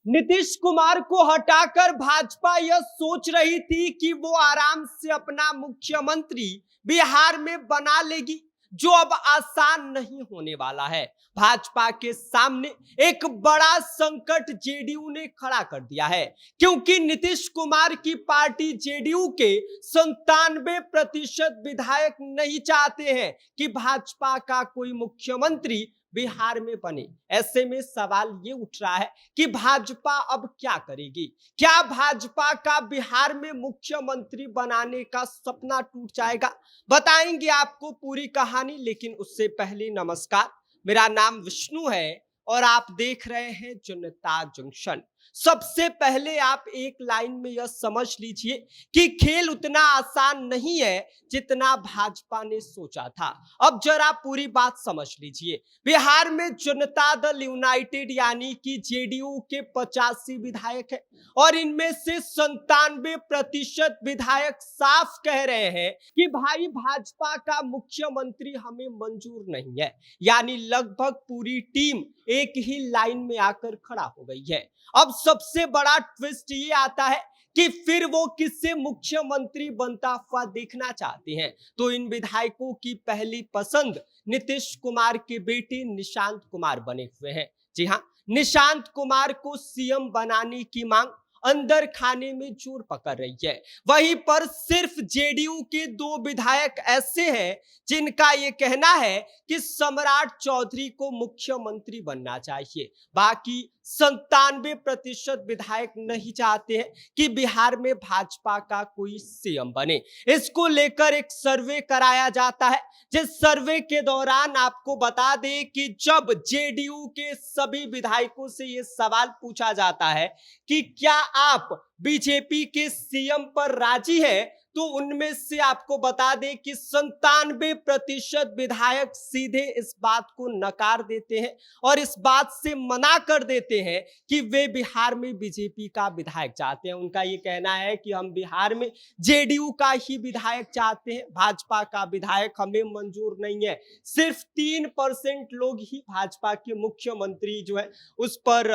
नीतीश कुमार को हटाकर भाजपा यह सोच रही थी कि वो आराम से अपना मुख्यमंत्री बिहार में बना लेगी, जो अब आसान नहीं होने वाला है। भाजपा के सामने एक बड़ा संकट जेडीयू ने खड़ा कर दिया है, क्योंकि नीतीश कुमार की पार्टी जेडीयू के 97% विधायक नहीं चाहते हैं कि भाजपा का कोई मुख्यमंत्री बिहार में बने। ऐसे में सवाल ये उठ रहा है कि भाजपा अब क्या करेगी? क्या भाजपा का बिहार में मुख्यमंत्री बनाने का सपना टूट जाएगा? बताएंगे आपको पूरी कहानी, लेकिन उससे पहले नमस्कार, मेरा नाम विष्णु है और आप देख रहे हैं जनता जंक्शन। सबसे पहले आप एक लाइन में यह समझ लीजिए कि खेल उतना आसान नहीं है जितना भाजपा ने सोचा था। अब जरा पूरी बात समझ लीजिए। बिहार में जनता दल यूनाइटेड यानी कि जेडीयू के 85 विधायक है और इनमें से 97% विधायक साफ कह रहे हैं कि भाई भाजपा का मुख्यमंत्री हमें मंजूर नहीं है। यानी लगभग पूरी टीम एक ही लाइन में आकर खड़ा हो गई है। अब सबसे बड़ा ट्विस्ट ये आता है कि फिर वो किससे मुख्यमंत्री बनता हुआ देखना चाहते हैं। तो इन विधायकों की पहली पसंद नीतीश कुमार के बेटे निशांत कुमार बने हुए हैं। जी हाँ, निशांत कुमार को सीएम बनाने की मांग अंदर खाने में जोर पकड़ रही है। वहीं पर सिर्फ जेडीयू के 2 विधायक ऐसे हैं जिनका यह कहना है कि सम्राट चौधरी को मुख्यमंत्री बनना चाहिए। बाकी 97% विधायक नहीं चाहते हैं कि बिहार में भाजपा का कोई सीएम बने। इसको लेकर एक सर्वे कराया जाता है, जिस सर्वे के दौरान आपको बता दें कि जब जेडीयू के सभी विधायकों से यह सवाल पूछा जाता है कि क्या आप बीजेपी के सीएम पर राजी हैं, तो उनमें से आपको बता दें कि 97% विधायक सीधे इस बात को नकार देते हैं और इस बात से मना कर देते हैं कि वे बिहार में बीजेपी का विधायक चाहते हैं। उनका ये कहना है कि हम बिहार में जेडीयू का ही विधायक चाहते हैं, भाजपा का विधायक हमें मंजूर नहीं है। सिर्फ 3% लोग ही भाजपा के मुख्यमंत्री जो है उस पर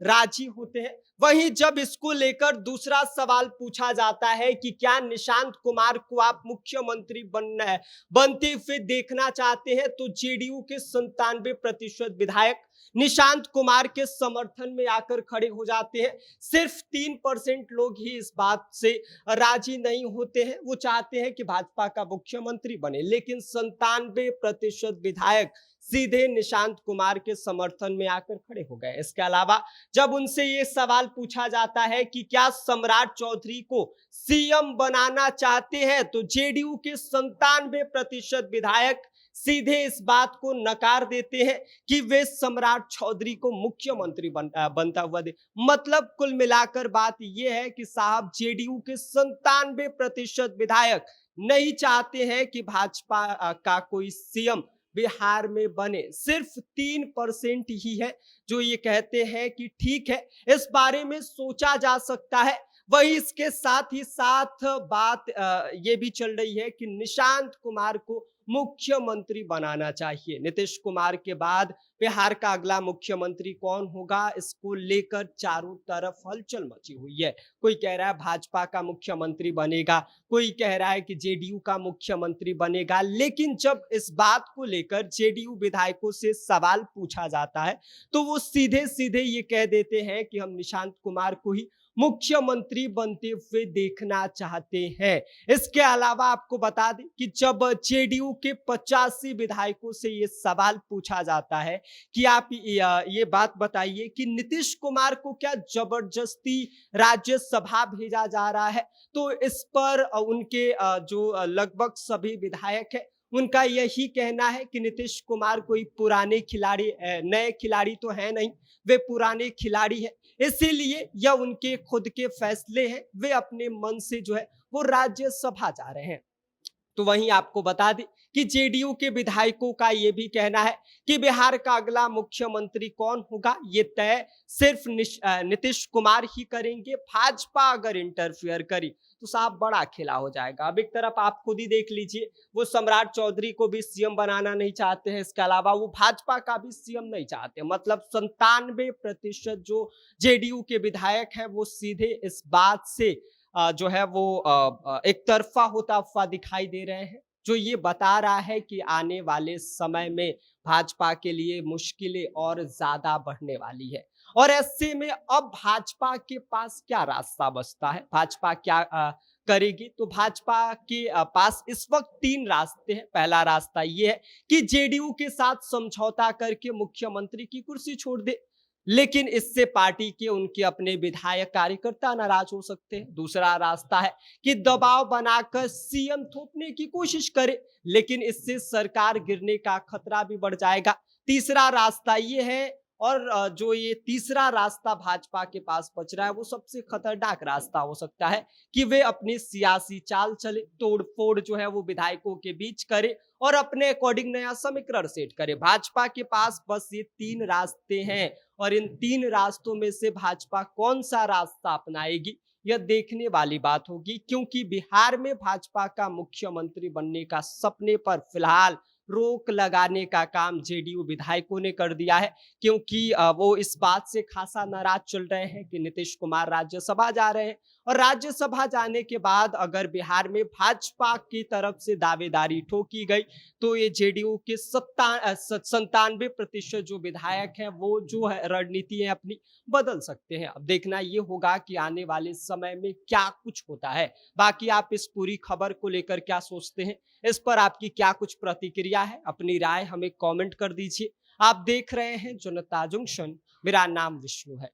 राजी होते हैं। वहीं जब इसको लेकर दूसरा सवाल पूछा जाता है कि क्या निशांत कुमार को आप मुख्यमंत्री बनते हुए देखना चाहते हैं, तो जेडीयू के 97% विधायक निशांत कुमार के समर्थन में आकर खड़े हो जाते हैं। सिर्फ 3% लोग ही इस बात से राजी नहीं होते हैं, वो चाहते हैं कि भाजपा का मुख्यमंत्री बने, लेकिन 97% विधायक सीधे निशांत कुमार के समर्थन में आकर खड़े हो गए। इसके अलावा जब उनसे ये सवाल पूछा जाता है कि क्या सम्राट चौधरी को सीएम बनाना चाहते हैं, तो जेडीयू के 97% विधायक सीधे इस बात को नकार देते हैं कि वे सम्राट चौधरी को मुख्यमंत्री बनता हुआ दे। मतलब कुल मिलाकर बात यह है कि साहब जेडीयू के 97% विधायक नहीं चाहते हैं कि भाजपा का कोई सीएम बिहार में बने। सिर्फ 3% ही है जो ये कहते हैं कि ठीक है, इस बारे में सोचा जा सकता है। वही इसके साथ ही साथ बात ये भी चल रही है कि निशांत कुमार को मुख्यमंत्री बनाना चाहिए। नीतीश कुमार के बाद बिहार का अगला मुख्यमंत्री कौन होगा, इसको लेकर चारों तरफ हलचल मची हुई है। कोई कह रहा है भाजपा का मुख्यमंत्री बनेगा, कोई कह रहा है कि जेडीयू का मुख्यमंत्री बनेगा। लेकिन जब इस बात को लेकर जेडीयू विधायकों से सवाल पूछा जाता है तो वो सीधे सीधे ये कह देते हैं कि हम निशांत कुमार को ही मुख्यमंत्री बनते हुए देखना चाहते हैं। इसके अलावा आपको बता दें कि जब जेडीयू के 85 विधायकों से ये सवाल पूछा जाता है कि आप ये बात बताइए कि नीतीश कुमार को क्या जबरदस्ती राज्यसभा भेजा जा रहा है, तो इस पर उनके जो लगभग सभी विधायक है उनका यही कहना है कि नीतीश कुमार कोई पुराने खिलाड़ी, नए खिलाड़ी तो है नहीं, वे पुराने खिलाड़ी हैं, इसीलिए यह उनके खुद के फैसले हैं, वे अपने मन से जो है वो राज्यसभा जा रहे हैं। तो वहीं आपको बता दें कि जेडीयू के विधायकों का ये भी कहना है कि बिहार का अगला मुख्यमंत्री कौन होगा ये तय सिर्फ नीतीश कुमार ही करेंगे। भाजपा अगर इंटरफियर करी तो साहब बड़ा खेला हो जाएगा। अब एक तरफ आप खुद ही देख लीजिए, वो सम्राट चौधरी को भी सीएम बनाना नहीं चाहते हैं, इसके अलावा वो भाजपा का भी सीएम नहीं चाहते। मतलब 97% जो जेडीयू के विधायक हैं वो सीधे इस बात से जो है वो एक तरफा होता हुआ दिखाई दे रहे हैं, जो ये बता रहा है कि आने वाले समय में भाजपा के लिए मुश्किलें और ज्यादा बढ़ने वाली है। और ऐसे में अब भाजपा के पास क्या रास्ता बचता है, भाजपा क्या करेगी? तो भाजपा के पास इस वक्त 3 रास्ते हैं। पहला रास्ता ये है कि जेडीयू के साथ समझौता करके मुख्यमंत्री की कुर्सी छोड़ दे, लेकिन इससे पार्टी के उनके अपने विधायक कार्यकर्ता नाराज हो सकते हैं। दूसरा रास्ता है कि दबाव बनाकर सीएम थोपने की कोशिश करे, लेकिन इससे सरकार गिरने का खतरा भी बढ़ जाएगा। तीसरा रास्ता ये है, और जो ये तीसरा रास्ता भाजपा के पास बच रहा है वो सबसे खतरनाक रास्ता हो सकता है कि वे अपनी सियासी चाल चले, तोड़फोड़ जो है वो विधायकों के बीच करे और अपने अकॉर्डिंग नया समीकरण सेट करे। भाजपा के पास बस ये 3 रास्ते हैं, और इन 3 रास्तों में से भाजपा कौन सा रास्ता अपनाएगी यह देखने वाली बात होगी, क्योंकि बिहार में भाजपा का मुख्यमंत्री बनने का सपने पर फिलहाल रोक लगाने का काम जेडीयू विधायकों ने कर दिया है, क्योंकि वो इस बात से खासा नाराज चल रहे हैं कि नीतीश कुमार राज्यसभा जा रहे हैं, और राज्यसभा जाने के बाद अगर बिहार में भाजपा की तरफ से दावेदारी ठोकी गई तो ये जेडीयू के 97% जो विधायक हैं वो जो है रणनीति है अपनी बदल सकते हैं। अब देखना ये होगा कि आने वाले समय में क्या कुछ होता है। बाकी आप इस पूरी खबर को लेकर क्या सोचते हैं, इस पर आपकी क्या कुछ प्रतिक्रिया है, अपनी राय हमें कमेंट कर दीजिए। आप देख रहे हैं जनता जंक्शन, मेरा नाम विष्णु है।